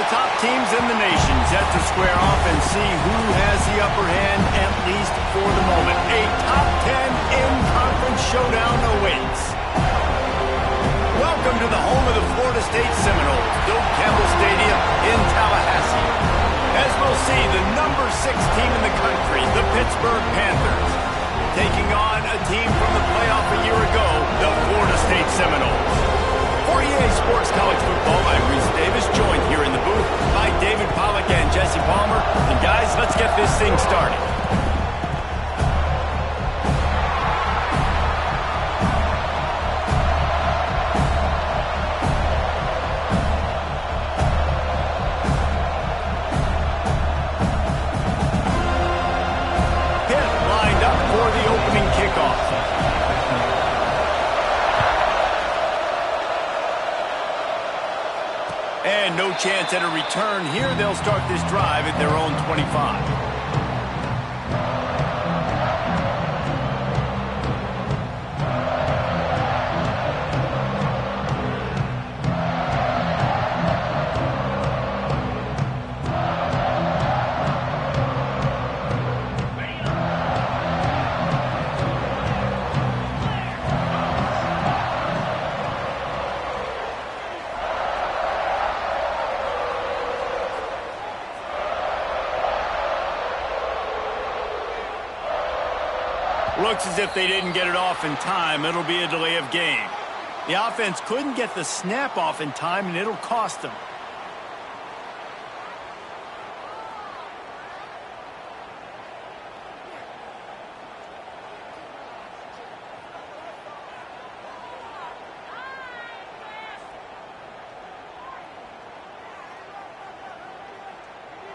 the top teams in the nation set to square off and see who has the upper hand, at least for the moment. A top 10 in-conference showdown awaits. Welcome to the home of the Florida State Seminoles, Bill Campbell Stadium in Tallahassee. As we'll see, the number 6 team in the country, the Pittsburgh Panthers, taking on a team from the playoff a year ago, the Florida State Seminoles. For EA Sports College Football, I'm Reese Davis, joined here in the booth by David Pollack and Jesse Palmer. And guys, let's get this thing started. Pitt lined up for the opening kickoff. And no chance at a return here. They'll start this drive at their own 25. Looks as if they didn't get it off in time. It'll be a delay of game. The offense couldn't get the snap off in time, and it'll cost them.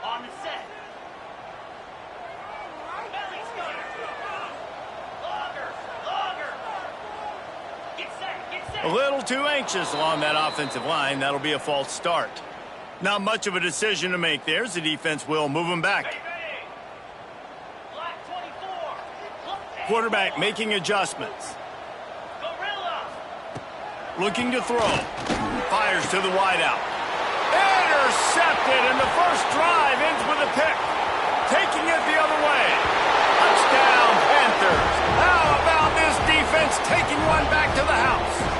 On the set. A little too anxious along that offensive line. That'll be a false start. Not much of a decision to make there. The defense will move them back. Quarterback making adjustments. Looking to throw. Fires to the wideout. Intercepted, and the first drive ends with a pick. Taking it the other way. Touchdown, Panthers. How about this defense taking one back to the house?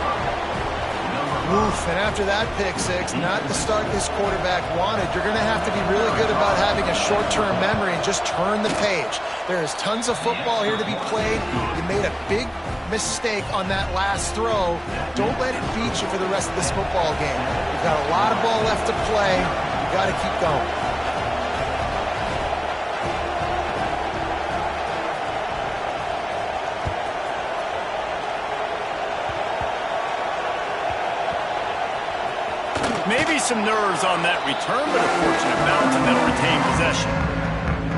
Oof, and after that pick six, not the start this quarterback wanted. You're going to have to be really good about having a short-term memory and just turn the page. There is tons of football here to be played. You made a big mistake on that last throw. Don't let it beat you for the rest of this football game. You've got a lot of ball left to play. You've got to keep going. Maybe some nerves on that return, but a fortunate bounce, and they'll retain possession.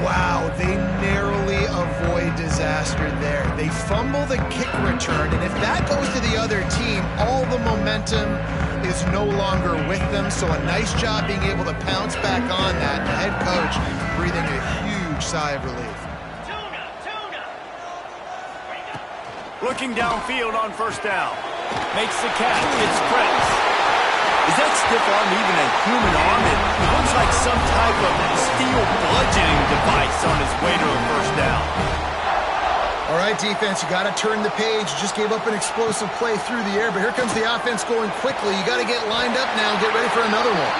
Wow, they narrowly avoid disaster there. They fumble the kick return, and if that goes to the other team, all the momentum is no longer with them. So a nice job being able to pounce back on that. The head coach breathing a huge sigh of relief. Looking downfield on first down. Makes the catch. It spreads. Is that stiff arm even a human arm? It looks like some type of steel bludgeoning device on his way to a first down. All right, defense, you got to turn the page. You just gave up an explosive play through the air, but here comes the offense going quickly. You got to get lined up now and get ready for another one.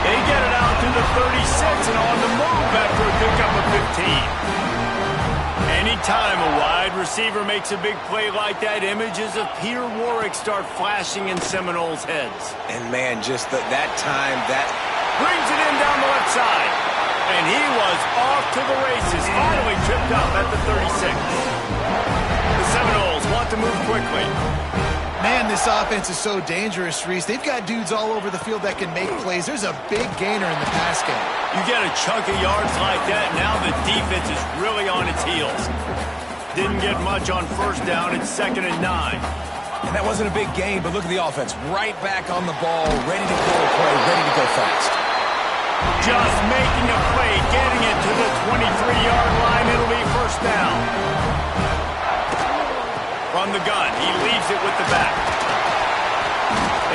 They get it out to the 36 and on the move after a pickup of 15. Anytime a wide receiver makes a big play like that, images of Peter Warrick start flashing in Seminoles' heads. And man, just that time, that brings it in down the left side. And he was off to the races, finally tripped up at the 36. The Seminoles want to move quickly. Man, this offense is so dangerous, Reese. They've got dudes all over the field that can make plays. There's a big gainer in the pass game. You get a chunk of yards like that, now the defense is really on its heels. Didn't get much on first down. It's 2nd and 9. And that wasn't a big gain, but look at the offense. Right back on the ball, ready to go play, ready to go fast. Just making a play, getting it to the 23-yard line. It'll be first down. From the gun, he leaves it with the back.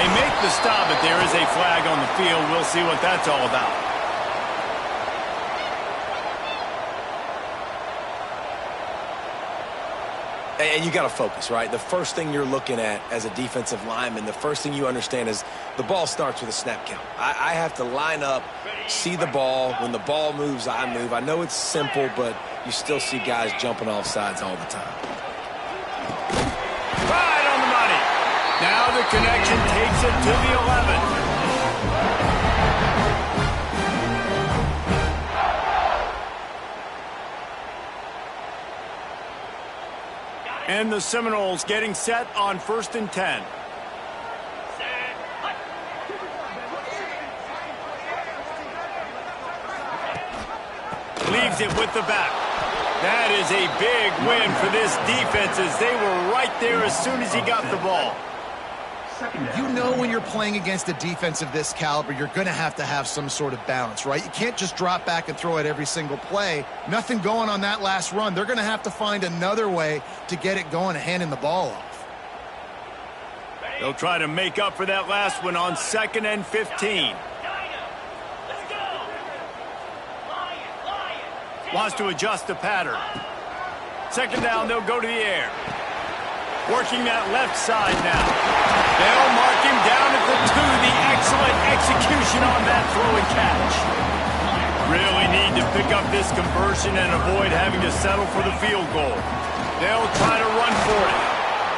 They make the stop, but there is a flag on the field. We'll see what that's all about. And you got to focus, right? The first thing you're looking at as a defensive lineman, the first thing you understand is the ball starts with a snap count. I have to line up, see the ball. When the ball moves, I move. I know it's simple, but you still see guys jumping off sides all the time. Right on the money. Now the connection takes it to the 11. And the Seminoles getting set on 1st and 10. Leaves it with the back. That is a big win for this defense as they were right there as soon as he got the ball. You know when you're playing against a defense of this caliber, you're going to have some sort of balance, right? You can't just drop back and throw it every single play. Nothing going on that last run. They're going to have to find another way to get it going and handing the ball off. They'll try to make up for that last one on 2nd and 15. Wants to adjust the pattern. 2nd down, they'll go to the air. Working that left side now. They'll mark him down at the 2. The excellent execution on that throw and catch. Really need to pick up this conversion and avoid having to settle for the field goal. They'll try to run for it.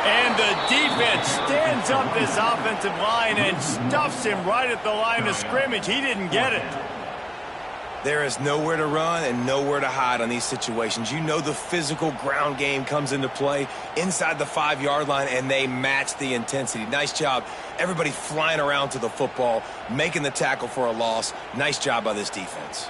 And the defense stands up this offensive line and stuffs him right at the line of scrimmage. He didn't get it. There is nowhere to run and nowhere to hide on these situations. You know the physical ground game comes into play inside the 5-yard line, and they match the intensity. Nice job. Everybody flying around to the football, making the tackle for a loss. Nice job by this defense.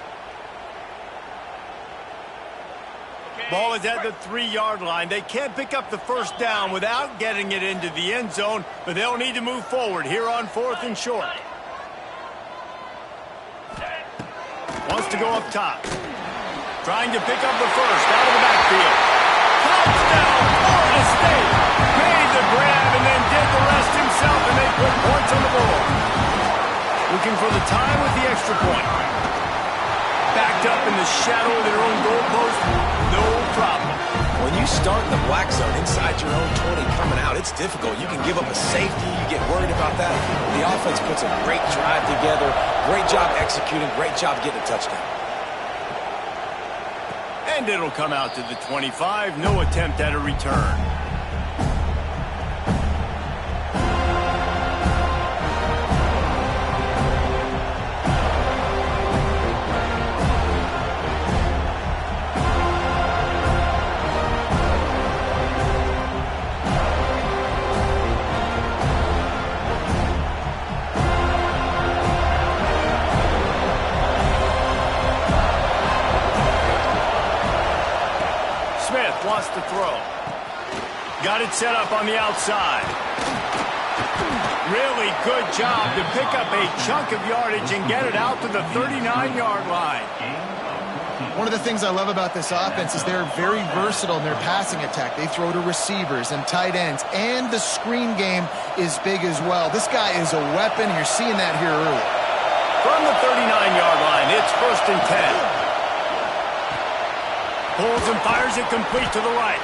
Ball is at the 3-yard line. They can't pick up the 1st down without getting it into the end zone, but they'll need to move forward here on 4th and short. Wants to go up top. Trying to pick up the 1st out of the backfield. Touchdown, Florida State. Made the grab and then did the rest himself, and they put points on the board. Looking for the time with the extra point. Backed up in the shadow of their own goalpost. No problem. When you start in the black zone inside your own 20 coming out, it's difficult. You can give up a safety. You get worried about that. The offense puts a great drive together. Great job executing. Great job getting a touchdown. And it'll come out to the 25. No attempt at a return. Wants to throw. Got it set up on the outside. Really good job to pick up a chunk of yardage and get it out to the 39-yard line. One of the things I love about this offense is they're very versatile in their passing attack. They throw to receivers and tight ends, and the screen game is big as well. This guy is a weapon, and you're seeing that here early. From the 39-yard line, it's 1st and 10. Pulls and fires it complete to the right.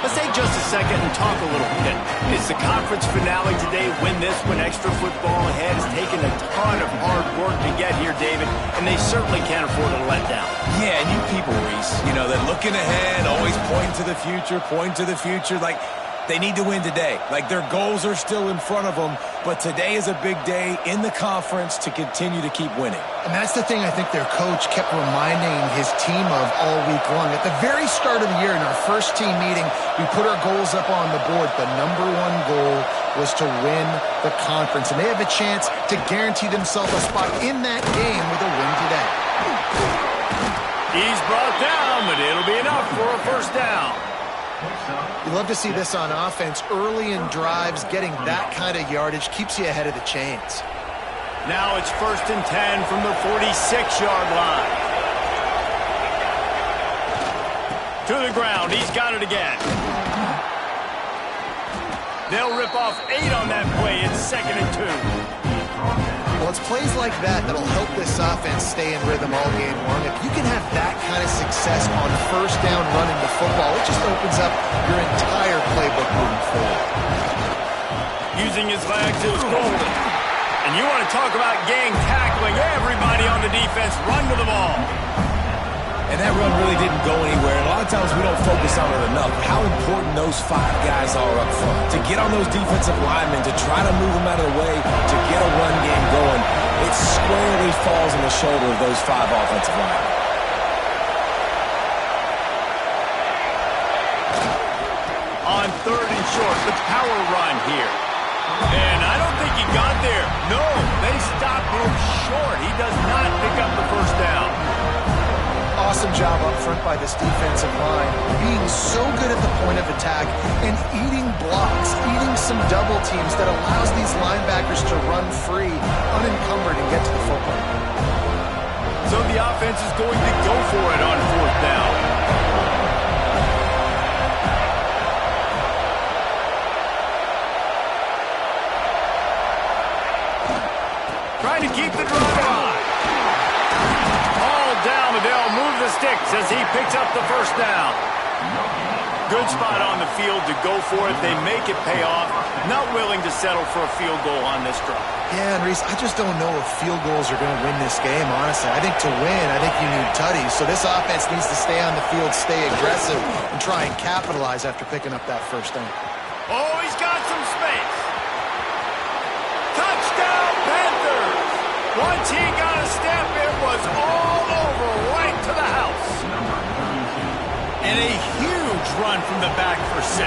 Let's take just a second and talk a little bit. It's the conference finale today. Win this one. Extra football ahead. Has taken a ton of hard work to get here, David, and they certainly can't afford to let down. Yeah, and you people, Reese, you know, they're looking ahead, always pointing to the future, Like, they need to win today. Like, their goals are still in front of them, but today is a big day in the conference to continue to keep winning. And that's the thing I think their coach kept reminding his team of all week long. At the very start of the year in our first team meeting, we put our goals up on the board. The #1 goal was to win the conference, and they have a chance to guarantee themselves a spot in that game with a win today. He's brought down, but it'll be enough for a 1st down. You love to see this on offense. Early in drives, getting that kind of yardage keeps you ahead of the chains. Now it's 1st and 10 from the 46-yard line. To the ground. He's got it again. They'll rip off 8 on that play. It's 2nd and 2. Well, it's plays like that that'll help this offense stay in rhythm all game long. If you can have that kind of success on first down running the football, it just opens up your entire playbook moving forward. Using his legs is golden. And you want to talk about gang tackling. Everybody on the defense run to the ball. And that run really didn't go anywhere. And a lot of times we don't focus on it enough. How important those 5 guys are up front. To get on those defensive linemen, to try to move them out of the way, to get a run game going, it squarely falls on the shoulder of those 5 offensive linemen. On 3rd and short, the power run here. And I don't think he got there. No, they stopped him short. He does not pick up the first down. Awesome job up front by this defensive line, being so good at the point of attack and eating blocks, eating some double teams that allows these linebackers to run free, unencumbered, and get to the football. So the offense is going to go for it on 4th down. Trying to keep the drive on. All down, and they'll move the sticks as he picks up the first down. Good spot on the field to go for it. They make it pay off. Not willing to settle for a field goal on this drive. Yeah, and Reese, I just don't know if field goals are going to win this game, honestly. I think to win, I think you need tutties. So this offense needs to stay on the field, stay aggressive, and try and capitalize after picking up that first down. Oh, he's got some space. Touchdown, Panthers! Once he got a step, it was all over, right to the house. And a huge run from the back for 6.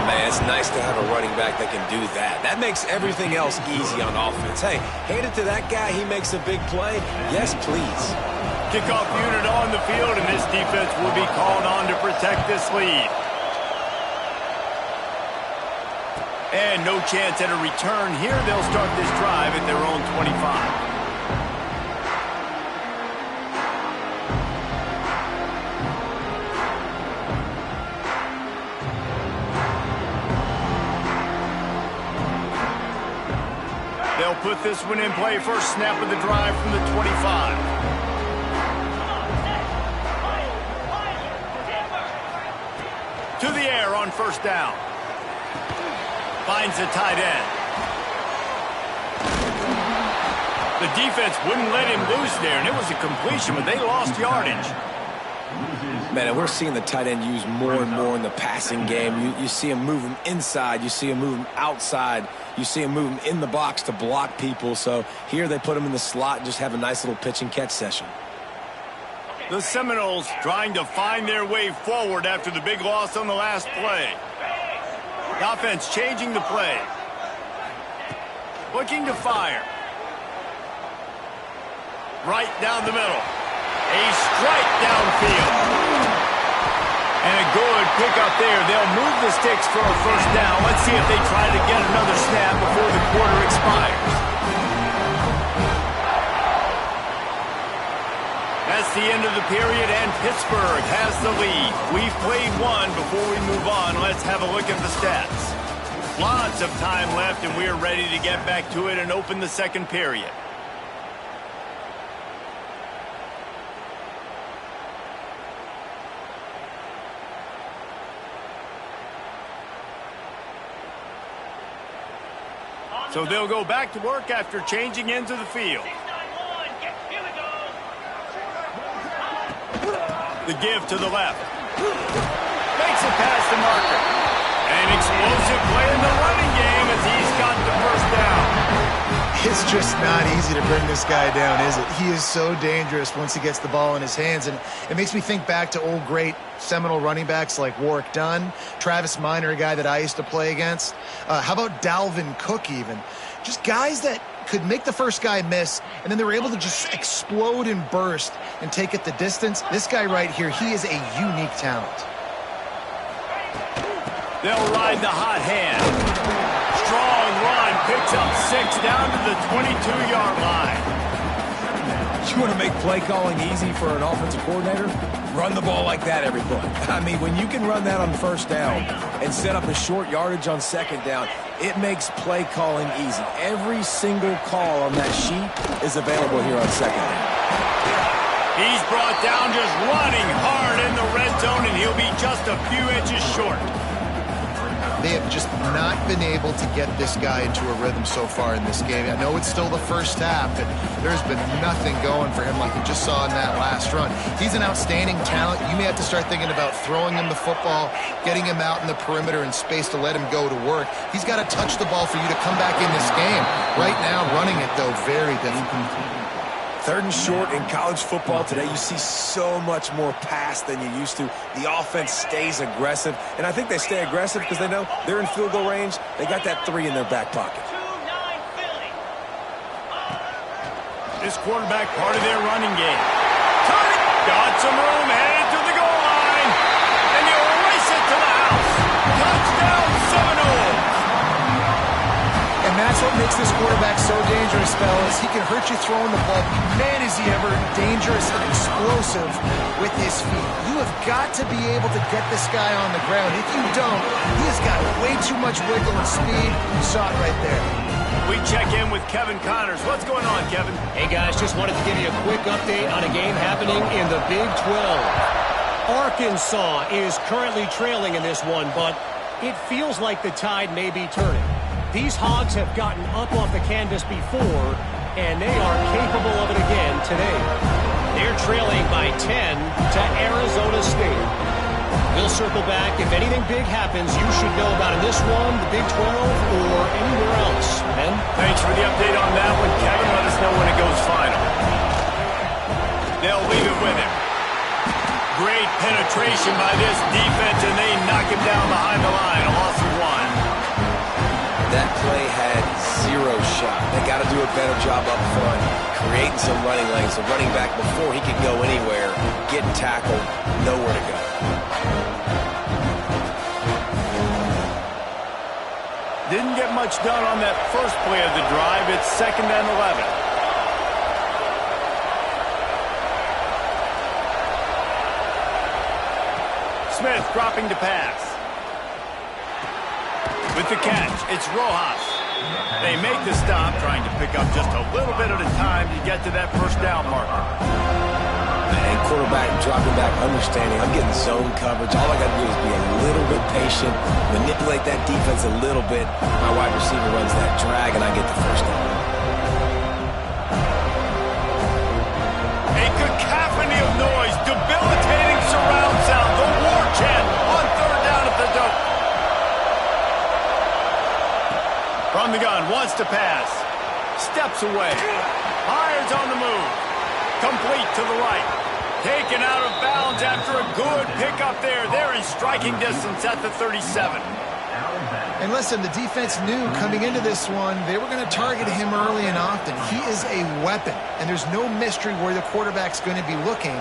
Man, it's nice to have a running back that can do that. That makes everything else easy on offense. Hey, hand it to that guy. He makes a big play. Yes, please. Kickoff unit on the field, and this defense will be called on to protect this lead. And no chance at a return here. They'll start this drive at their own 25. They'll put this one in play. First snap of the drive from the 25. To the air on first down. Finds the tight end. The defense wouldn't let him loose there, and it was a completion, but they lost yardage. Man, and we're seeing the tight end used more and more in the passing game. You see him move him inside. You see him move him outside. You see him move him in the box to block people. So here they put him in the slot and just have a nice little pitch and catch session. The Seminoles trying to find their way forward after the big loss on the last play. The offense changing the play. Looking to fire. Right down the middle. A strike downfield. And a good pickup there. They'll move the sticks for a first down. Let's see if they try to get another snap before the quarter expires. That's the end of the period, and Pittsburgh has the lead. We've played one. Before we move on, let's have a look at the stats. Lots of time left, and we're ready to get back to it and open the second period. So they'll go back to work after changing into the field. The give to the left. Makes it past the marker. An explosive play in the running game as he's got the first down. It's just not easy to bring this guy down, is it? He is so dangerous once he gets the ball in his hands. And it makes me think back to old great Seminole running backs like Warwick Dunn, Travis Minor, a guy that I used to play against. How about Dalvin Cook even? Just guys that could make the first guy miss, and then they were able to just explode and burst and take it the distance. This guy right here, he is a unique talent. They'll ride the hot hand. Strong run, picks up 6 down to the 22-yard line. You want to make play calling easy for an offensive coordinator? Run the ball like that every play. I mean, when you can run that on first down and set up a short yardage on second down, it makes play calling easy. Every single call on that sheet is available here on second down. He's brought down just running hard in the red zone, and he'll be just a few inches short. They have just not been able to get this guy into a rhythm so far in this game. I know it's still the first half, but there's been nothing going for him like we just saw in that last run. He's an outstanding talent. You may have to start thinking about throwing him the football, getting him out in the perimeter in space to let him go to work. He's got to touch the ball for you to come back in this game. Right now, running it, though, very difficult. Third and short in college football today, you see so much more pass than you used to. The offense stays aggressive, and I think they stay aggressive because they know they're in field goal range. They got that 3 in their back pocket. This quarterback part of their running game. Got some room, headed to the goal line, and they'll race it to the house. Touchdown Seminoles! And that's what makes this quarterback so dangerous, fellas. He can hurt you throwing the ball. Man, is he ever dangerous and explosive with his feet. You have got to be able to get this guy on the ground. If you don't, he has got way too much wiggle and speed. You saw it right there. We check in with Kevin Connors. What's going on, Kevin? Hey, guys, just wanted to give you a quick update on a game happening in the Big 12. Arkansas is currently trailing in this one, but it feels like the tide may be turning. These Hogs have gotten up off the canvas before, and they are capable of it again today. They're trailing by 10 to Arizona State. We'll circle back. If anything big happens, you should know about in this one, the Big 12, or anywhere else. Ben? Thanks for the update on that one, Kevin. Let us know when it goes final. They'll leave it with him. Great penetration by this defense, and they knock him down behind the line. A loss of 1. That play had 0 shot. They got to do a better job up front, creating some running lanes. The running back, before he could go anywhere, getting tackled, nowhere to go. Didn't get much done on that first play of the drive. It's 2nd and 11. Smith dropping to pass. With the catch, it's Rojas. They make the stop, trying to pick up just a little bit at a time to get to that first down marker. And quarterback dropping back, understanding I'm getting zone coverage. All I got to do is be a little bit patient, manipulate that defense a little bit. My wide receiver runs that drag, and I get the first down. A cacophony of noise, debilitating surround sound, the war chant on 3rd down at the dope. From the gun, wants to pass. Steps away. Hires on the move. Complete to the right. Taken out of bounds after a good pickup there. They're in striking distance at the 37. And listen, the defense knew coming into this one, they were going to target him early and often. He is a weapon, and there's no mystery where the quarterback's going to be looking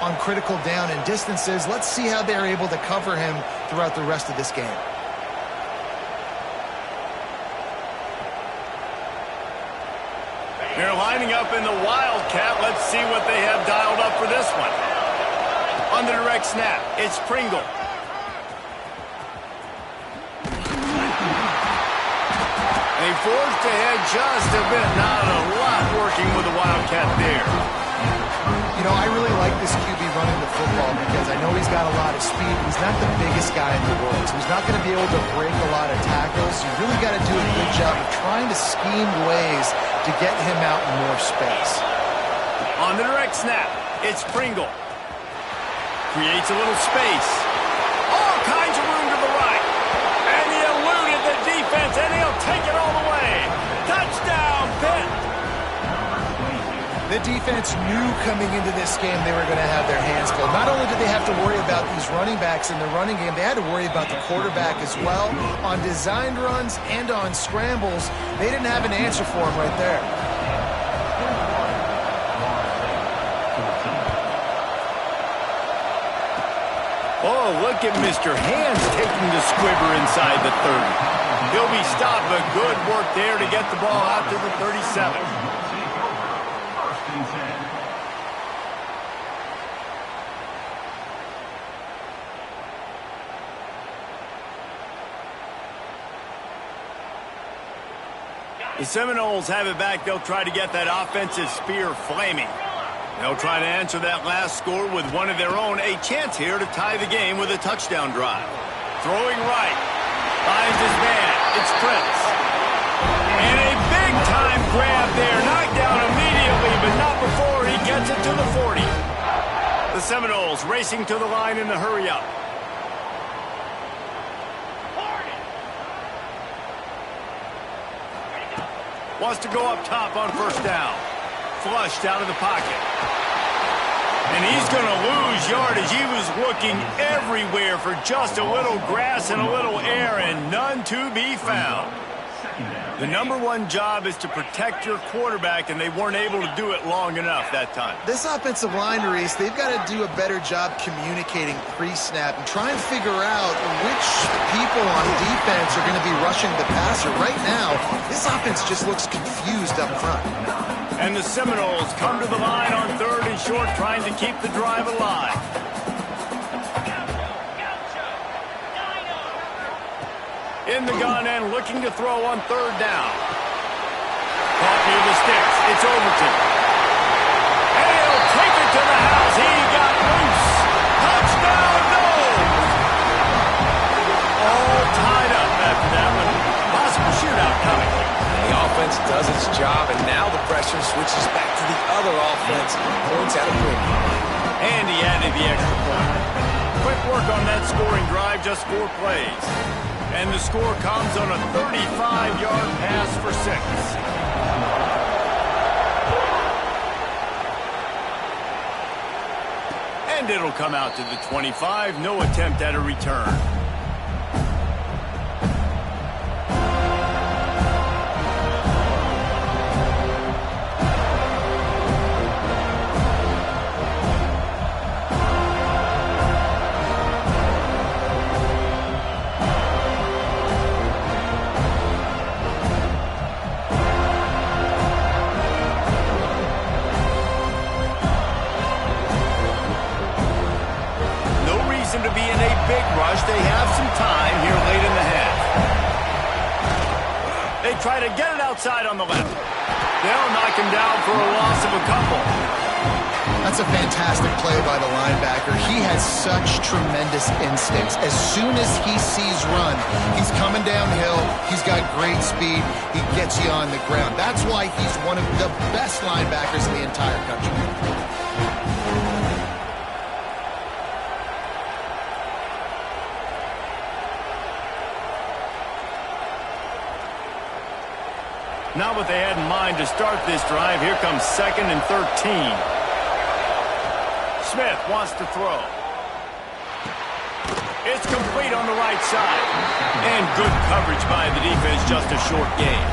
on critical down and distances. Let's see how they're able to cover him throughout the rest of this game. They're lining up in the Wildcat. Let's see what they have dialed up for this one. On the direct snap, it's Pringle. They forced ahead just a bit. Not a lot working with the Wildcat there. You know, I really like this QB running the football because I know he's got a lot of speed. He's not the biggest guy in the world, so he's not going to be able to break a lot of tackles. You really got to do a good job of trying to scheme ways to get him out in more space. On the direct snap, it's Pringle. Creates a little space. All kinds of room to the right. And he eluded the defense, and he'll take it all the way. Touchdown, Pitt. The defense knew coming into this game they were going to have their hands full. Not only did they have to worry about these running backs in the running game, they had to worry about the quarterback as well. On designed runs and on scrambles, they didn't have an answer for him right there. Oh, look at Mr. Hands taking the squibber inside the 30. He'll be stopped, but good work there to get the ball out to the 37. The Seminoles have it back. They'll try to get that offensive spear flaming. They'll try to answer that last score with one of their own. A chance here to tie the game with a touchdown drive. Throwing right. Finds his man. It's Prince. And a big-time grab there. Knocked down immediately, but not before he gets it to the 40. The Seminoles racing to the line in the hurry-up. Wants to go up top on first down. Flushed out of the pocket. And he's going to lose yardage. He was looking everywhere for just a little grass and a little air, and none to be found. The number one job is to protect your quarterback, and they weren't able to do it long enough that time. This offensive line, Reese, they've got to do a better job communicating pre-snap and try and figure out which people on defense are going to be rushing the passer. Right now, this offense just looks confused up front. And the Seminoles come to the line on 3rd and short, trying to keep the drive alive. In the gun and looking to throw on 3rd down. Caught near the sticks. It's Overton. And he'll take it to the house. He got loose. Touchdown, no! All tied up after that one. Possible shootout coming. The offense does its job, and now the pressure switches back to the other offense. Points out a premium. And he added the extra point. Quick work on that scoring drive, just 4 plays. And the score comes on a 35-yard pass for 6. And it'll come out to the 25. No attempt at a return. To be in a big rush. They have some time here late in the half. They try to get it outside on the left. They'll knock him down for a loss of a couple. That's a fantastic play by the linebacker. He has such tremendous instincts. As soon as he sees run, he's coming downhill. He's got great speed. He gets you on the ground. That's why he's one of the best linebackers in the entire country. Not what they had in mind to start this drive. Here comes 2nd and 13. Smith wants to throw. It's complete on the right side. And good coverage by the defense, just a short gain.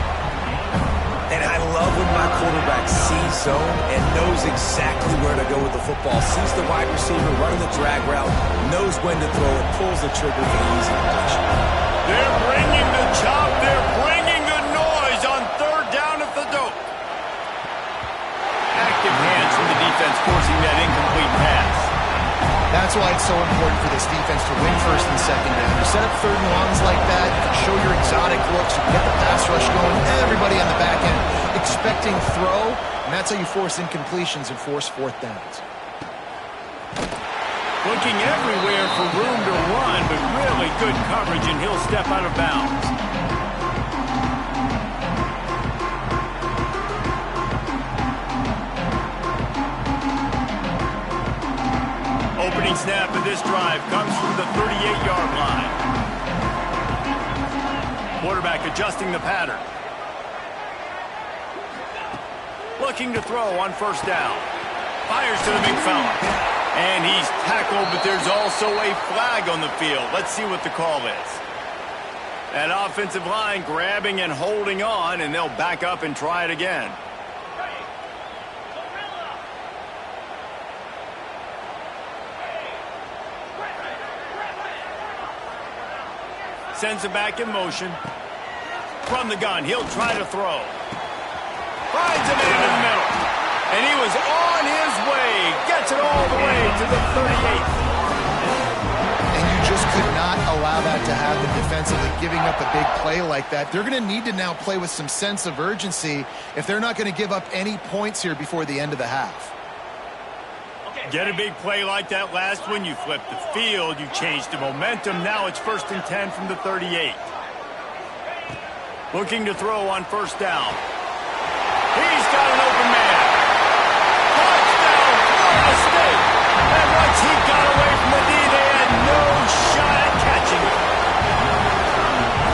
And I love when my quarterback sees zone and knows exactly where to go with the football. Sees the wide receiver running the drag route, knows when to throw it, pulls the trigger for the easy completion. They're bringing the chop. They're bringing the noise on 3rd down at the dope. Active hands from the defense forcing that incomplete pass. That's why it's so important for this defense to win 1st and 2nd down. You set up 3rd and longs like that, you can show your exotic looks, you can get the pass rush going, everybody on the back end expecting throw, and that's how you force incompletions and force 4th downs. Looking everywhere for room to run, but really good coverage, and he'll step out of bounds. Opening snap of this drive comes from the 38-yard line. Quarterback adjusting the pattern. Looking to throw on 1st down. Fires to the big fella. And he's tackled, but there's also a flag on the field. Let's see what the call is. That offensive line grabbing and holding on, and they'll back up and try it again. Sends it back in motion. From the gun, he'll try to throw. Finds a man in the middle. And he was on his way. Gets it all the way to the 38th. And you just could not allow that to happen. have been defensively, giving up a big play like that. They're going to need to now play with some sense of urgency if they're not going to give up any points here before the end of the half. Get a big play like that last one, you flip the field, you change the momentum. Now it's 1st and 10 from the 38. Looking to throw on 1st down. He's got an open man. Touchdown, Florida State. And once he got away from the knee, they had no shot at catching him.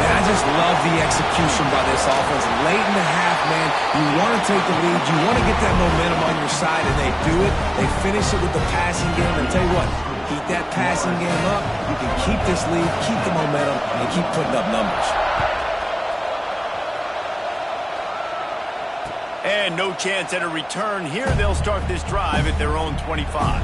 And I just love the execution by this offense. Late in the half, man, you want to take the lead. You want to get that momentum on your side, and they do it. They finish it with the passing game. And tell you what, keep that passing game up. You can keep this lead, keep the momentum, and keep putting up numbers. And no chance at a return here. They'll start this drive at their own 25.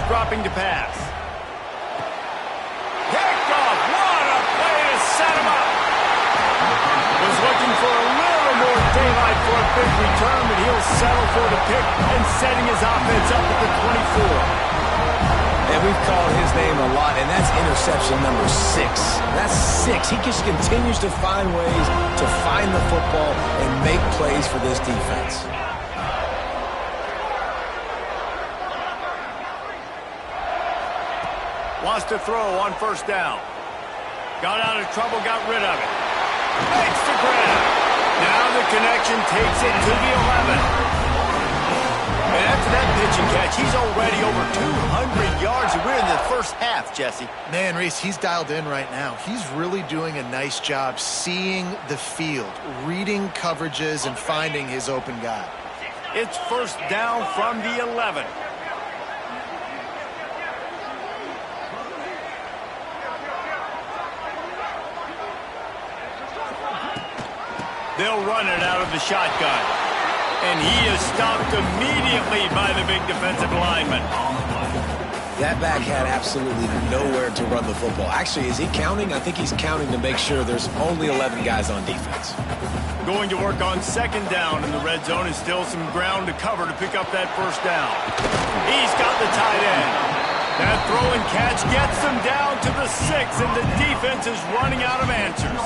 Dropping to pass. Picked off. What a play to set him up. Was looking for a little more daylight for a big return, but he'll settle for the pick and setting his offense up at the 24. And we've called his name a lot, and that's interception number 6. That's 6. He just continues to find ways to find the football and make plays for this defense. Wants to throw on 1st down. Got out of trouble, got rid of it. Makes the grab. Now the connection takes it to the 11. And after that pitch and catch, he's already over 200 yards, and we're in the first half, Jesse. Man, Reese, he's dialed in right now. He's really doing a nice job seeing the field, reading coverages, and finding his open guy. It's 1st down from the 11. They'll run it out of the shotgun. And he is stopped immediately by the big defensive lineman. That back had absolutely nowhere to run the football. Actually, is he counting? I think he's counting to make sure there's only 11 guys on defense. Going to work on 2nd down in the red zone, and still some ground to cover to pick up that 1st down. He's got the tight end. That throw and catch gets them down to the 6, and the defense is running out of answers.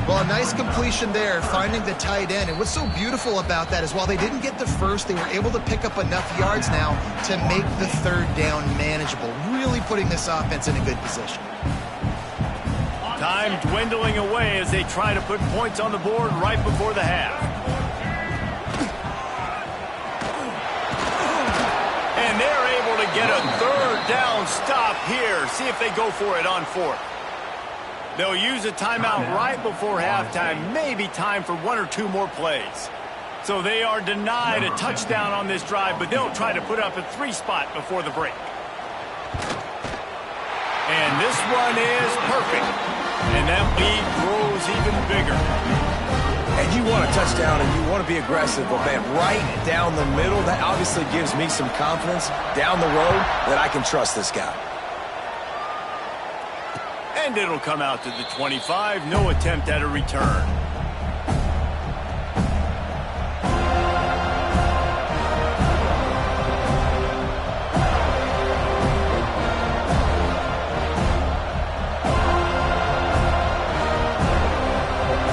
Well, a nice completion there, finding the tight end. And what's so beautiful about that is while they didn't get the first, they were able to pick up enough yards now to make the 3rd down manageable, really putting this offense in a good position. Time dwindling away as they try to put points on the board right before the half. And they're able to get a 3rd down stop here. See if they go for it on 4th. They'll use a timeout right before halftime, maybe time for 1 or 2 more plays. So they are denied a touchdown on this drive, but they'll try to put up a 3 spot before the break. And this one is perfect. And that lead grows even bigger. And you want a touchdown and you want to be aggressive, but man, right down the middle, that obviously gives me some confidence down the road that I can trust this guy. And it'll come out to the 25. No attempt at a return.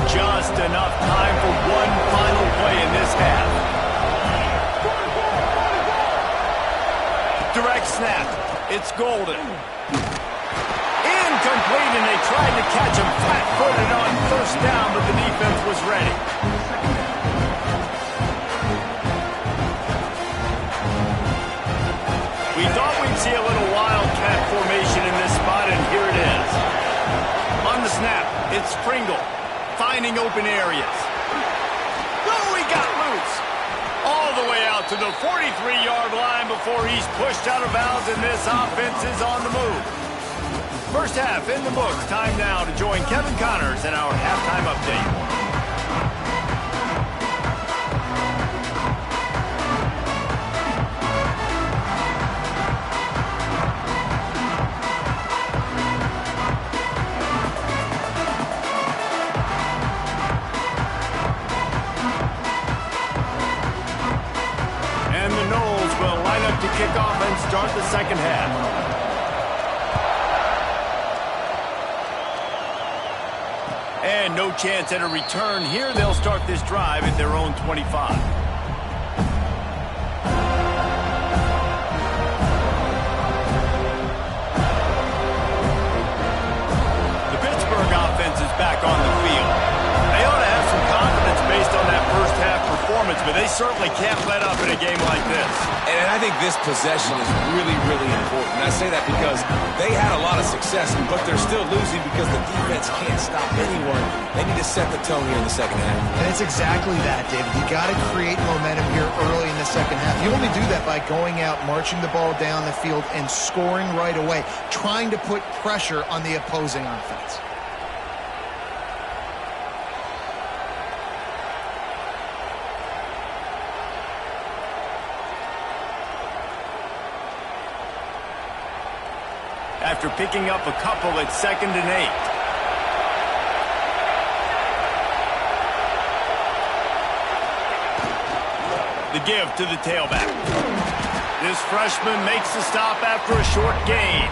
Just enough time for one final play in this half. Direct snap. It's Golden. Incomplete, and they tried to catch him flat-footed on 1st down, but the defense was ready. We thought we'd see a little wildcat formation in this spot, and here it is. On the snap, it's Pringle, finding open areas. Oh, he got loose. All the way out to the 43-yard line before he's pushed out of bounds, and this offense is on the move. First half in the books. Time now to join Kevin Connors in our halftime update. To kick off and start the second half. And no chance at a return here. They'll start this drive at their own 25. The Pittsburgh offense is back on the field. They ought to have some confidence based on that first half performance, but they certainly can't let up in a game like this. And I think this possession is really, really important. And I say that because they had a lot of success, but they're still losing because the defense can't stop anyone. They need to set the tone here in the second half. And it's exactly that, David. You got to create momentum here early in the second half. You only do that by going out, marching the ball down the field, and scoring right away, trying to put pressure on the opposing offense. After picking up a couple at 2nd and 8. The give to the tailback. This freshman makes the stop after a short gain.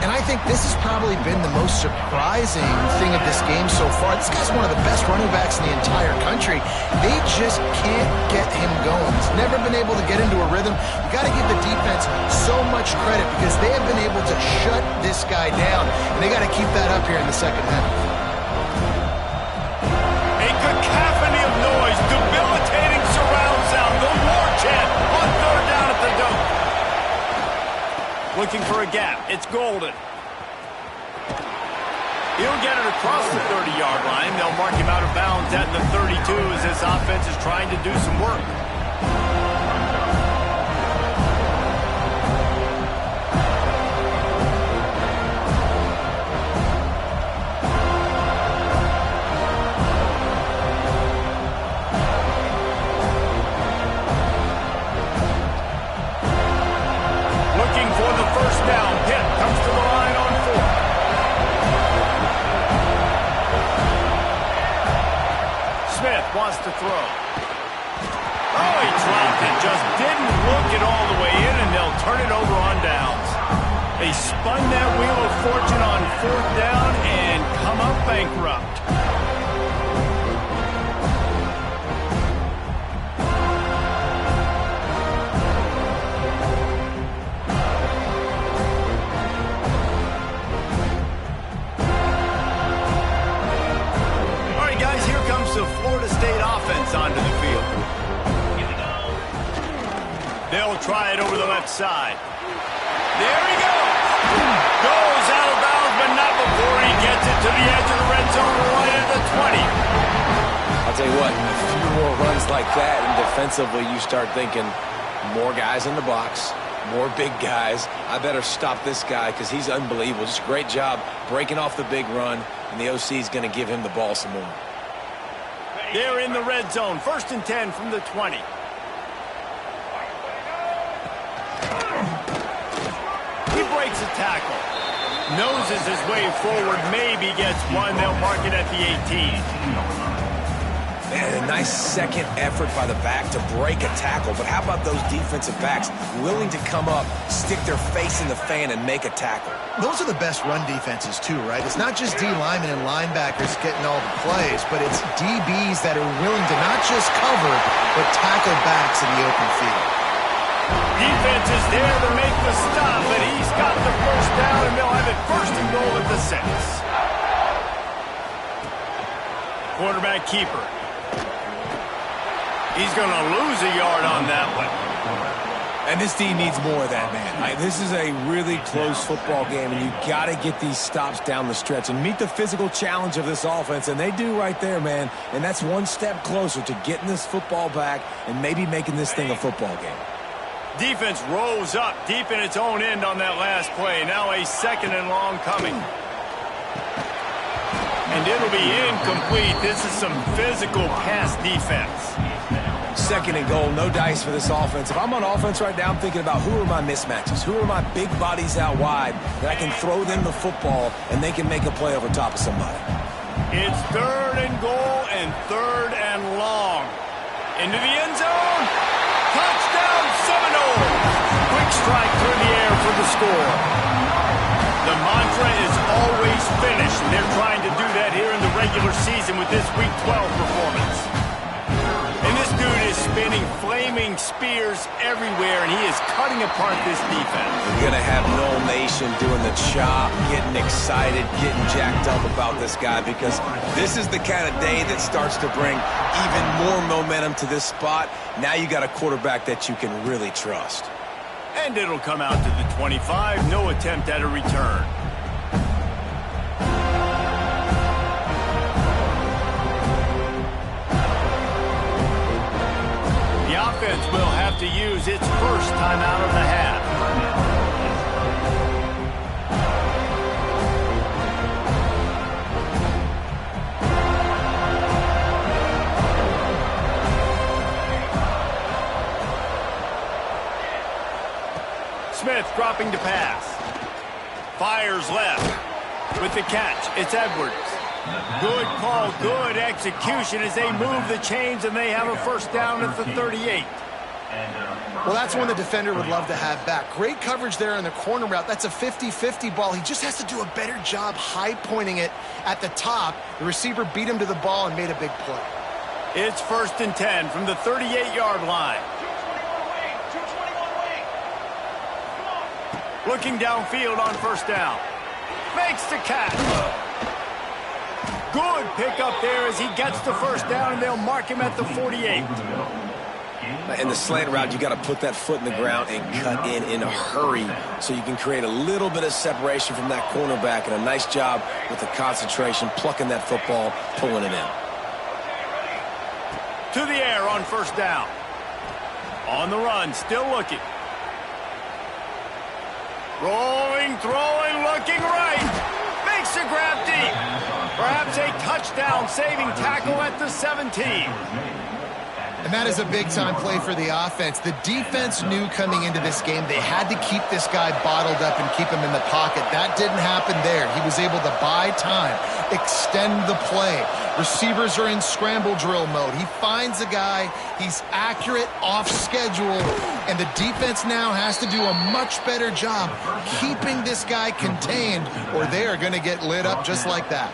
And I think this has probably been the most surprising thing of this game so far. This guy's one of the best running backs in the entire country. They just can't get him going. He's never been able to get into a rhythm. You got to give the defense so much credit because they have been able to shut this guy down. And they got to keep that up here in the second half. A cacophony of noise, debilitating surround sound, the war chant on 3rd down at the dome. Looking for a gap. It's Golden. He'll get it across the 30-yard line. They'll mark him out of bounds at the 32 as this offense is trying to do some work. Down. Pitt comes to the line on 4th. Smith wants to throw. Oh, he dropped it. Just didn't look it all the way in, and they'll turn it over on downs. They spun that wheel of fortune on 4th down and come up bankrupt. The Florida State offense onto the field. They'll try it over the left side. There he goes. Goes out of bounds, but not before he gets it to the edge of the red zone right at the 20. I'll tell you what, a few more runs like that, and defensively you start thinking more guys in the box, more big guys. I better stop this guy because he's unbelievable. Just a great job breaking off the big run, and the OC is going to give him the ball some more. They're in the red zone. 1st and 10 from the 20. He breaks a tackle. Noses his way forward. Maybe gets one. They'll mark it at the 18. Man, a nice second effort by the back to break a tackle. But how about those defensive backs willing to come up, stick their face in the fan, and make a tackle? Those are the best run defenses, too, right? It's not just D linemen and linebackers getting all the plays, but it's DBs that are willing to not just cover, but tackle backs in the open field. Defense is there to make the stop, but he's got the first down, and they'll have it 1st and goal at the 6. Quarterback keeper. He's going to lose a yard on that one. And this team needs more of that, man. This is a really close football game, and you got to get these stops down the stretch and meet the physical challenge of this offense, and they do right there, man. And that's one step closer to getting this football back and maybe making this thing a football game. Defense rose up deep in its own end on that last play. Now a 2nd and long coming. And it'll be incomplete. This is some physical pass defense. 2nd and goal, no dice for this offense. If I'm on offense right now, I'm thinking about who are my mismatches? Who are my big bodies out wide that I can throw them the football and they can make a play over top of somebody? It's 3rd and goal and 3rd and long. Into the end zone. Touchdown Seminoles. Quick strike through the air for the score. The mantra is always finish, and they're trying to do that here in the regular season with this Week 12 performance. And this dude is spinning flaming spears everywhere, and he is cutting apart this defense. You're going to have Noel Nation doing the chop, getting excited, getting jacked up about this guy, because this is the kind of day that starts to bring even more momentum to this spot. Now you got a quarterback that you can really trust. And it'll come out to the 25. No attempt at a return. The offense will have to use its first timeout of the half. Smith dropping to pass. Fires left. With the catch, it's Edwards. Good call, good execution as they move the chains, and they have a first down at the 38. Well, that's one the defender would love to have back. Great coverage there on the corner route. That's a 50-50 ball. He just has to do a better job high-pointing it at the top. The receiver beat him to the ball and made a big play. It's 1st and 10 from the 38-yard line. Looking downfield on first down. Makes the catch. Good pickup there as he gets the first down, and they'll mark him at the 48. In the slant route, you got to put that foot in the ground and cut in a hurry so you can create a little bit of separation from that cornerback, and a nice job with the concentration, plucking that football, pulling it in. To the air on first down. On the run, still looking. Rolling, throwing, looking right. Makes the grab deep. Perhaps a touchdown-saving tackle at the 17. And that is a big-time play for the offense. The defense knew coming into this game they had to keep this guy bottled up and keep him in the pocket. That didn't happen there. He was able to buy time, extend the play. Receivers are in scramble drill mode. He finds a guy. He's accurate, off schedule, and the defense now has to do a much better job keeping this guy contained, or they are going to get lit up just like that.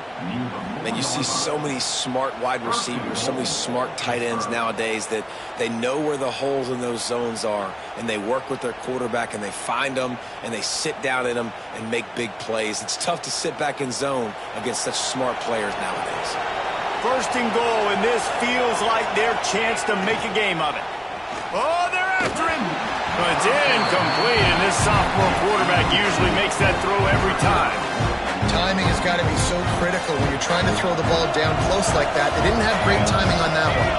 Man, you see so many smart wide receivers, so many smart tight ends nowadays that they know where the holes in those zones are, and they work with their quarterback, and they find them, and they sit down in them and make big plays. It's tough to sit back in zone against such smart players nowadays. 1st and goal, and this feels like their chance to make a game of it. Oh, they're after him. But it's incomplete, and this sophomore quarterback usually makes that throw every time. Timing has got to be so critical when you're trying to throw the ball down close like that. They didn't have great timing on that one.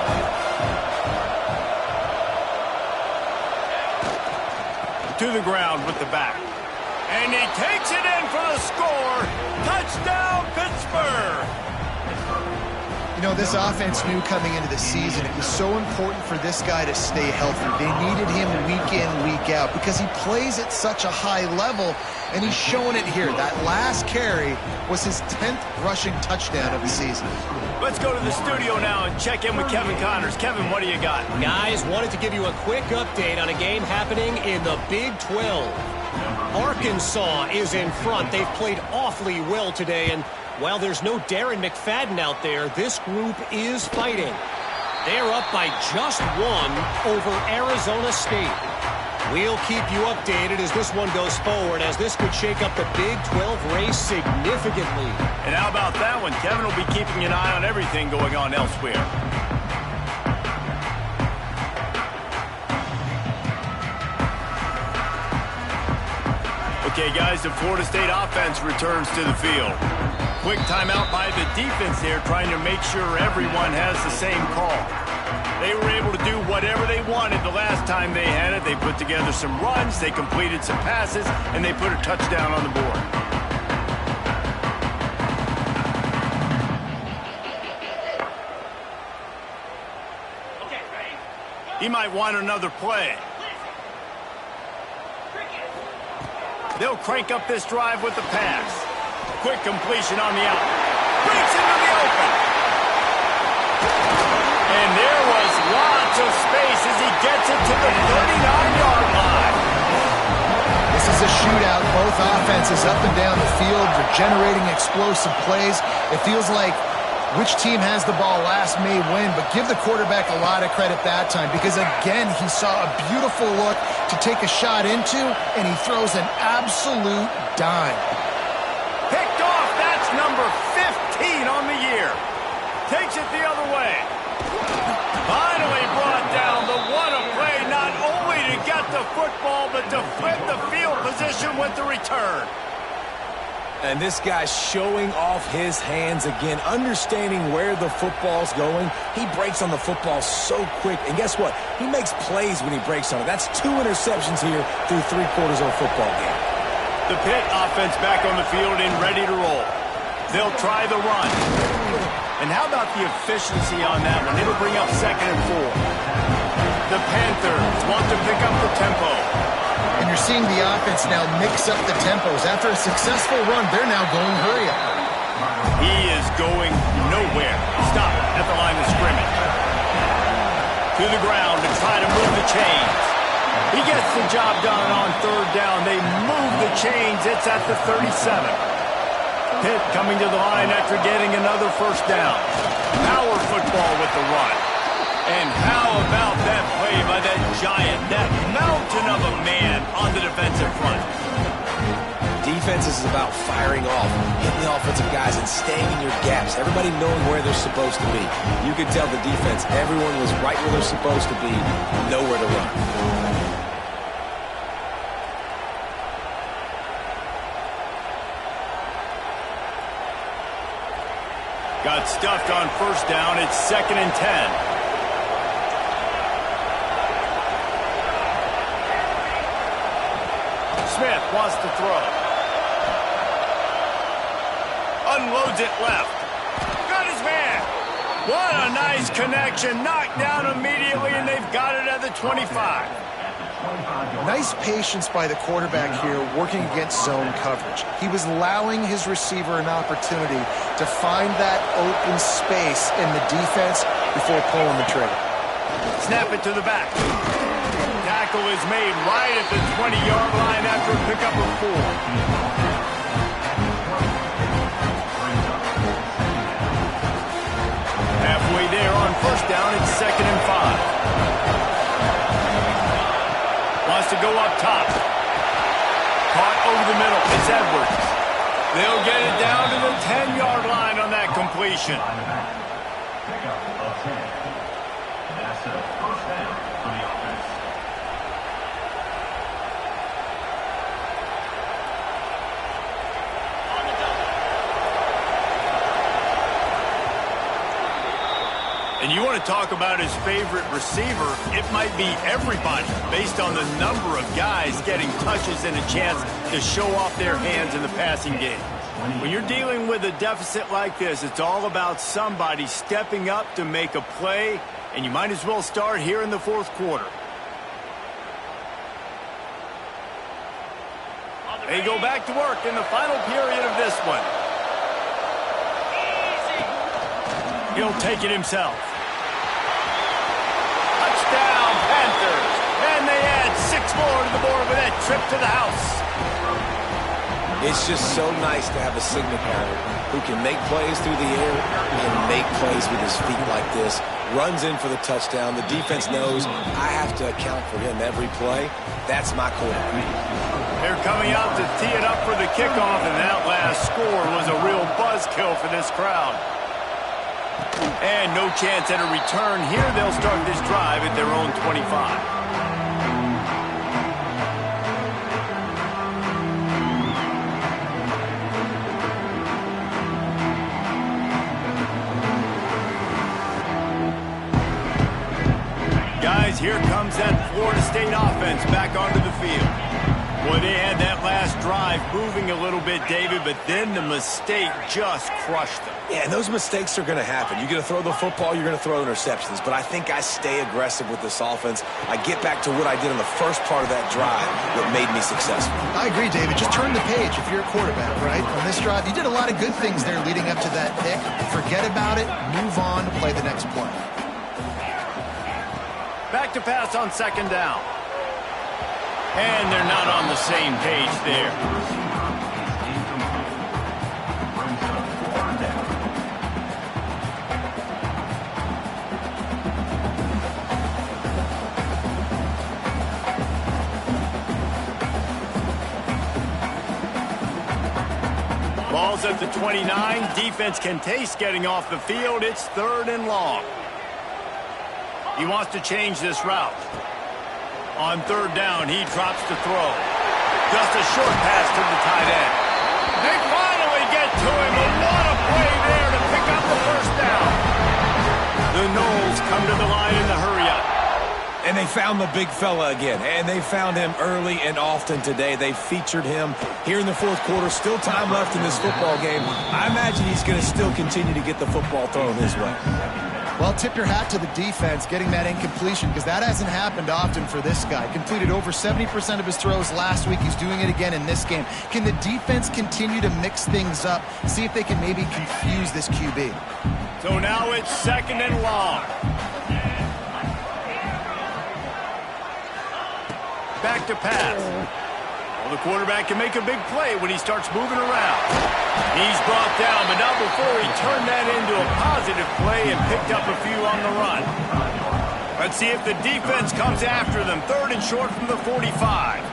To the ground with the back. And he takes it in for the score. Touchdown, Pittsburgh. You know, this offense knew coming into the season it was so important for this guy to stay healthy. They needed him week in, week out because he plays at such a high level, and he's showing it here. That last carry was his 10th rushing touchdown of the season. Let's go to the studio now and check in with Kevin Connors. Kevin, what do you got? Guys, wanted to give you a quick update on a game happening in the Big 12. Arkansas is in front. They've played awfully well today, and while there's no Darren McFadden out there, this group is fighting. They're up by just one over Arizona State. We'll keep you updated as this one goes forward, as this could shake up the Big 12 race significantly. And how about that one? Kevin will be keeping an eye on everything going on elsewhere. Okay, guys, the Florida State offense returns to the field. Quick timeout by the defense there, trying to make sure everyone has the same call. They were able to do whatever they wanted the last time they had it. They put together some runs, they completed some passes, and they put a touchdown on the board. Okay, ready? He might want another play. They'll crank up this drive with the pass. Quick completion on the out. Breaks into the open. And there was lots of space as he gets it to the 39-yard line. This is a shootout. Both offenses up and down the field. They're generating explosive plays. It feels like which team has the ball last may win, but give the quarterback a lot of credit that time because, again, he saw a beautiful look to take a shot into, and he throws an absolute dime. Picked off. That's number 15 on the year. Takes it the other way. Finally brought down the one-a-play, not only to get the football, but to flip the field position with the return. And this guy's showing off his hands again, understanding where the football's going. He breaks on the football so quick. And guess what? He makes plays when he breaks on it. That's 2 interceptions here through 3/4 of a football game. The Pitt offense back on the field and ready to roll. They'll try the run. And how about the efficiency on that one? It'll bring up 2nd and 4. The Panthers want to pick up the tempo. And you're seeing the offense now mix up the tempos. After a successful run, they're now going hurry up. He is going nowhere. Stop at the line of scrimmage. To the ground to try to move the chains. He gets the job done on 3rd down. They move the chains. It's at the 37. Pitt coming to the line after getting another 1st down. Power football with the run. And how about that play by that giant, that mountain of a man on the defensive front? Defense is about firing off, hitting the offensive guys, and staying in your gaps. Everybody knowing where they're supposed to be. You could tell the defense, everyone was right where they're supposed to be, nowhere to run. Got stuffed on 1st down. It's 2nd and 10. Smith wants to throw. Unloads it left. Got his man. What a nice connection. Knocked down immediately, and they've got it at the 25. Nice patience by the quarterback here working against zone coverage. He was allowing his receiver an opportunity to find that open space in the defense before pulling the trigger. Snap it to the back. Tackle is made right at the 20-yard line after a pickup of 4. Halfway there on 1st down, it's 2nd and 5. Wants to go up top. Caught over the middle. It's Edwards. They'll get it down to the 10-yard line on that completion. Pickup of 10. That's a 1st down for the offense. And you want to talk about his favorite receiver, it might be everybody based on the number of guys getting touches and a chance to show off their hands in the passing game. When you're dealing with a deficit like this, it's all about somebody stepping up to make a play, and you might as well start here in the 4th quarter. They go back to work in the final period of this one. He'll take it himself. Touchdown, Panthers. And they add 6 more to the board with that trip to the house. It's just so nice to have a signifier who can make plays through the air and make plays with his feet like this. Runs in for the touchdown. The defense knows I have to account for him every play. That's my quarterback. They're coming out to tee it up for the kickoff, and that last score was a real buzzkill for this crowd. And no chance at a return here. They'll start this drive at their own 25. as here comes that Florida State offense back onto the field. Boy, they had that last drive moving a little bit, David, but then the mistake just crushed them. Yeah, and those mistakes are going to happen. You're going to throw the football, you're going to throw interceptions. But I think I stay aggressive with this offense. I get back to what I did in the first part of that drive that made me successful. I agree, David. Just turn the page if you're a quarterback, right? On this drive, you did a lot of good things there leading up to that pick. Forget about it, move on, play the next play. Back to pass on second down. And they're not on the same page there. Ball's at the 29. Defense can taste getting off the field. It's 3rd and long. He wants to change this route. On 3rd down, he drops to throw. Just a short pass to the tight end. They finally get to him, and what a play there to pick up the 1st down. The Noles come to the line in the hurry-up. And they found the big fella again. And they found him early and often today. They featured him here in the 4th quarter. Still time left in this football game. I imagine he's going to still continue to get the football thrown his way. Well, tip your hat to the defense getting that incompletion because that hasn't happened often for this guy. Completed over 70% of his throws last week. He's doing it again in this game. Can the defense continue to mix things up? See if they can maybe confuse this QB. So now it's 2nd and long. Back to pass. Well, the quarterback can make a big play when he starts moving around. He's brought down, but not before he turned that into a positive play and picked up a few on the run. Let's see if the defense comes after them. 3rd and short from the 45.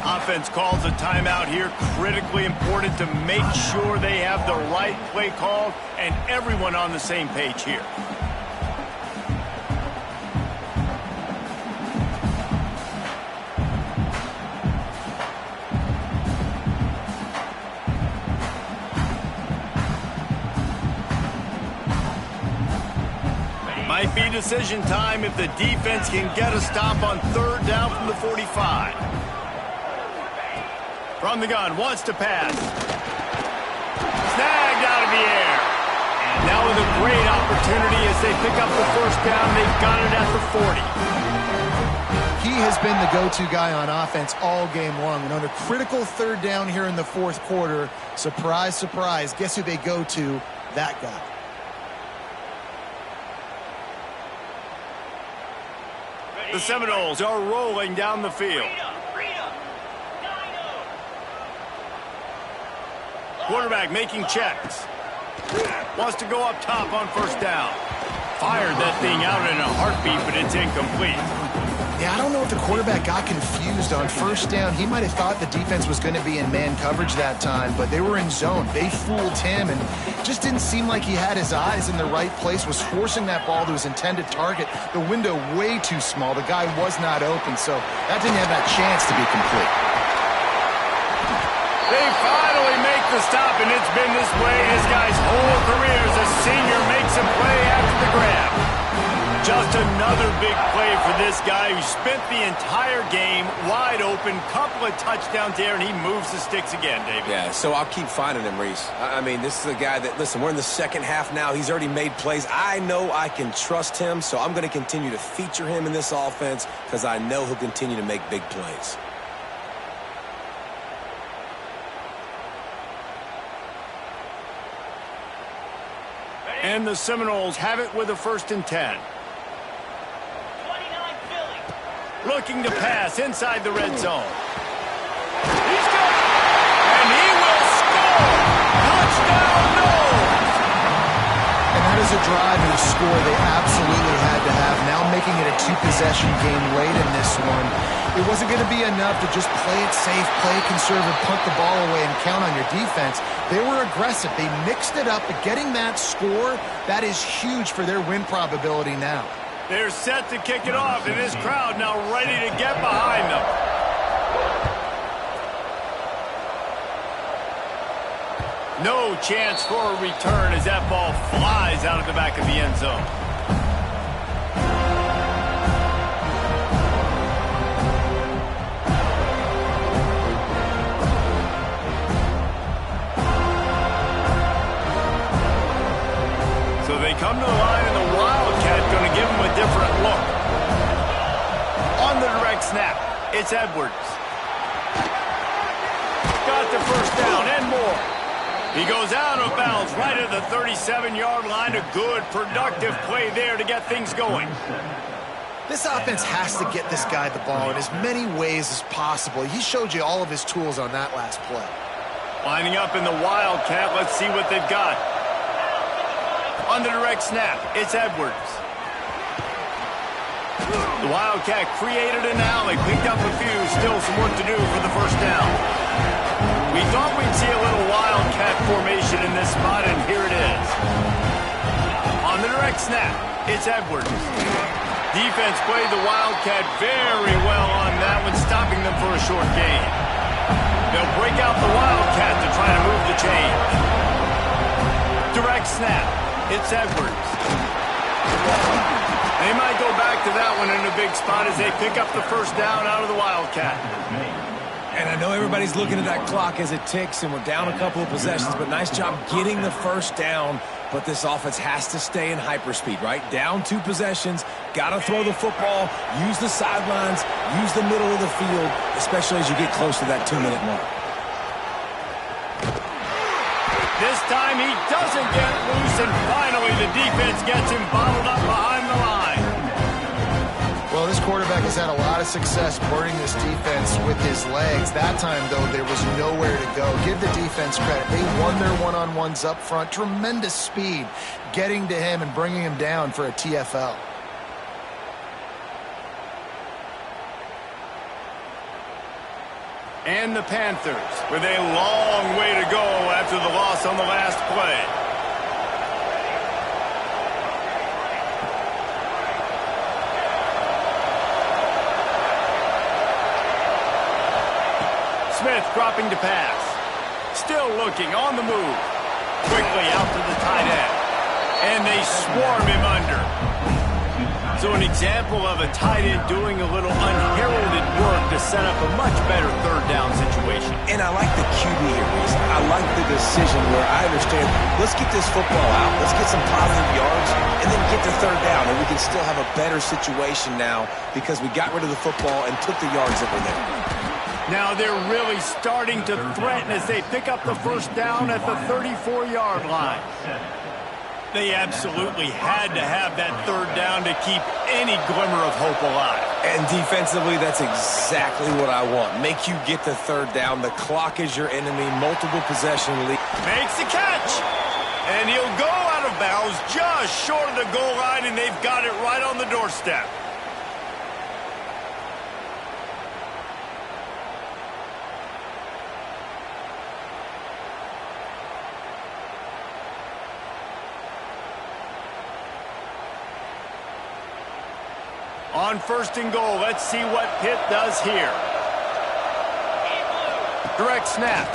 Offense calls a timeout here. Critically important to make sure they have the right play called and everyone on the same page here. Might be decision time if the defense can get a stop on 3rd down from the 45. From the gun, wants to pass. Snagged out of the air. And now with a great opportunity as they pick up the 1st down, they've got it at the 40. He has been the go-to guy on offense all game long. And on a critical 3rd down here in the 4th quarter, surprise, surprise, guess who they go to? That guy. The Seminoles are rolling down the field. Quarterback making checks. Wants to go up top on 1st down. Fired that thing out in a heartbeat, but it's incomplete. Yeah, I don't know if the quarterback got confused on 1st down. He might have thought the defense was going to be in man coverage that time, but they were in zone. They fooled him and just didn't seem like he had his eyes in the right place, was forcing that ball to his intended target. The window way too small. The guy was not open, so that didn't have that chance to be complete. They finally make the stop, and it's been this way his guy's whole career as a senior makes a play after the grab. Just another big play for this guy who spent the entire game wide open, couple of touchdowns there, and he moves the sticks again, David. Yeah, so I'll keep finding him, Reese. I mean, this is a guy that, listen, we're in the 2nd half now. He's already made plays. I know I can trust him, so I'm going to continue to feature him in this offense because I know he'll continue to make big plays. And the Seminoles have it with a 1st and 10. Looking to pass inside the red zone. He's got it! And he will score! Touchdown, Noles! And that is a drive and a score they absolutely had to have. Now making it a 2-possession game late in this one. It wasn't going to be enough to just play it safe, play it conservative, punt the ball away, and count on your defense. They were aggressive. They mixed it up, but getting that score, that is huge for their win probability now. They're set to kick it off, and this crowd now ready to get behind them. No chance for a return as that ball flies out of the back of the end zone. So they come to the line, and the Wildcat going to give them a different look. On the direct snap, it's Edwards. Got the first down and more. He goes out of bounds right at the 37-yard line. A good, productive play there to get things going. This offense has to get this guy the ball in as many ways as possible. He showed you all of his tools on that last play. Lining up in the Wildcat. Let's see what they've got. On the direct snap, it's Edwards. The Wildcat created an alley, picked up a few, still some work to do for the first down. We thought we'd see a little Wildcat formation in this spot, and here it is. On the direct snap, it's Edwards. Defense played the Wildcat very well on that one, stopping them for a short gain. They'll break out the Wildcat to try to move the chains. Direct snap. It's Edwards. They might go back to that one in a big spot as they pick up the first down out of the Wildcat. And I know everybody's looking at that clock as it ticks, and we're down a couple of possessions, but nice job getting the first down. But this offense has to stay in hyperspeed, right? Down 2 possessions, got to throw the football, use the sidelines, use the middle of the field, especially as you get close to that 2-minute mark. This time he doesn't get loose, and finally the defense gets him bottled up behind the line. Well, this quarterback has had a lot of success burning this defense with his legs. That time, though, there was nowhere to go. Give the defense credit. They won their one-on-ones up front. Tremendous speed getting to him and bringing him down for a TFL. And the Panthers with a long way to go after the loss on the last play. Smith dropping to pass. Still looking on the move. Quickly out to the tight end. And they swarm him under. So an example of a tight end doing a little unheralded work to set up a much better third down situation. And I like the QB here, Reese. I like the decision where I understand, let's get this football out. Let's get some positive yards and then get to third down. And we can still have a better situation now because we got rid of the football and took the yards that were there. Now they're really starting to threaten as they pick up the first down at the 34-yard line. They absolutely had to have that third down to keep any glimmer of hope alive. And defensively, that's exactly what I want. Make you get the third down. The clock is your enemy. Multiple possession lead. Makes the catch. And he'll go out of bounds just short of the goal line, and they've got it right on the doorstep. On first and goal, let's see what Pitt does here. Direct snap.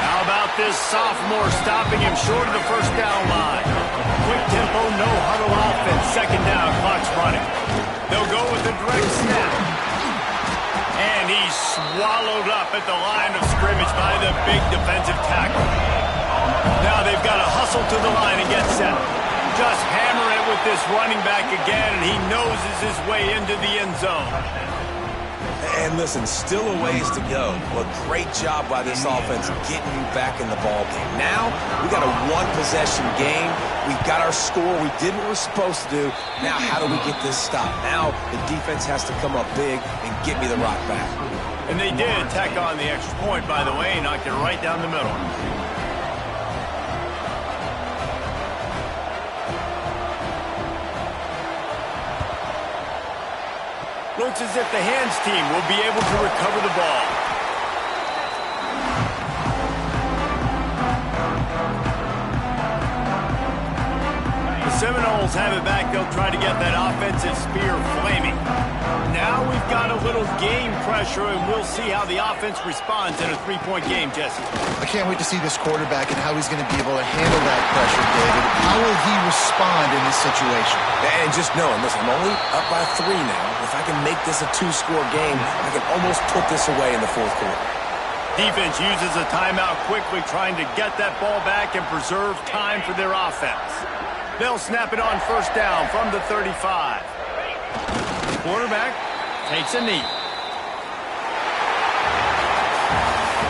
How about this sophomore stopping him short of the first down line? Quick tempo, no huddle offense. Second down, clock's running. They'll go with the direct snap. And he's swallowed up at the line of scrimmage by the big defensive tackle. Now they've got to hustle to the line and get set. Just hammer it with this running back again, and he noses his way into the end zone. And listen, still a ways to go, but great job by this offense getting you back in the ball game. Now, we got a one-possession game. We got our score. We did what we're supposed to do. Now, how do we get this stop? Now, the defense has to come up big and get me the rock back. And they did tack on the extra point, by the way, knocked it right down the middle. Looks as if the hands team will be able to recover the ball. The Seminoles have it back back, they'll try to get that offensive spear flaming. Now we've got a little game pressure, and we'll see how the offense responds in a three-point game, Jesse. I can't wait to see this quarterback and how he's going to be able to handle that pressure, David. How will he respond in this situation? And just knowing, listen, I'm only up by 3 now. If I can make this a 2-score game, I can almost put this away in the fourth quarter. Defense uses a timeout quickly, trying to get that ball back and preserve time for their offense. They'll snap it on first down from the 35. Quarterback takes a knee.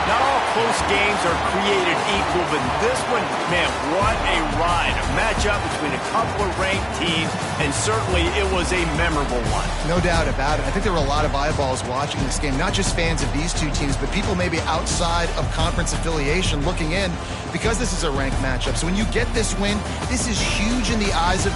Not all close games are created equal, but this one, man, what a ride. A matchup between a couple of ranked teams, and certainly it was a memorable one. No doubt about it. I think there were a lot of eyeballs watching this game, not just fans of these two teams, but people maybe outside of conference affiliation looking in because this is a ranked matchup. So when you get this win, this is huge in the eyes of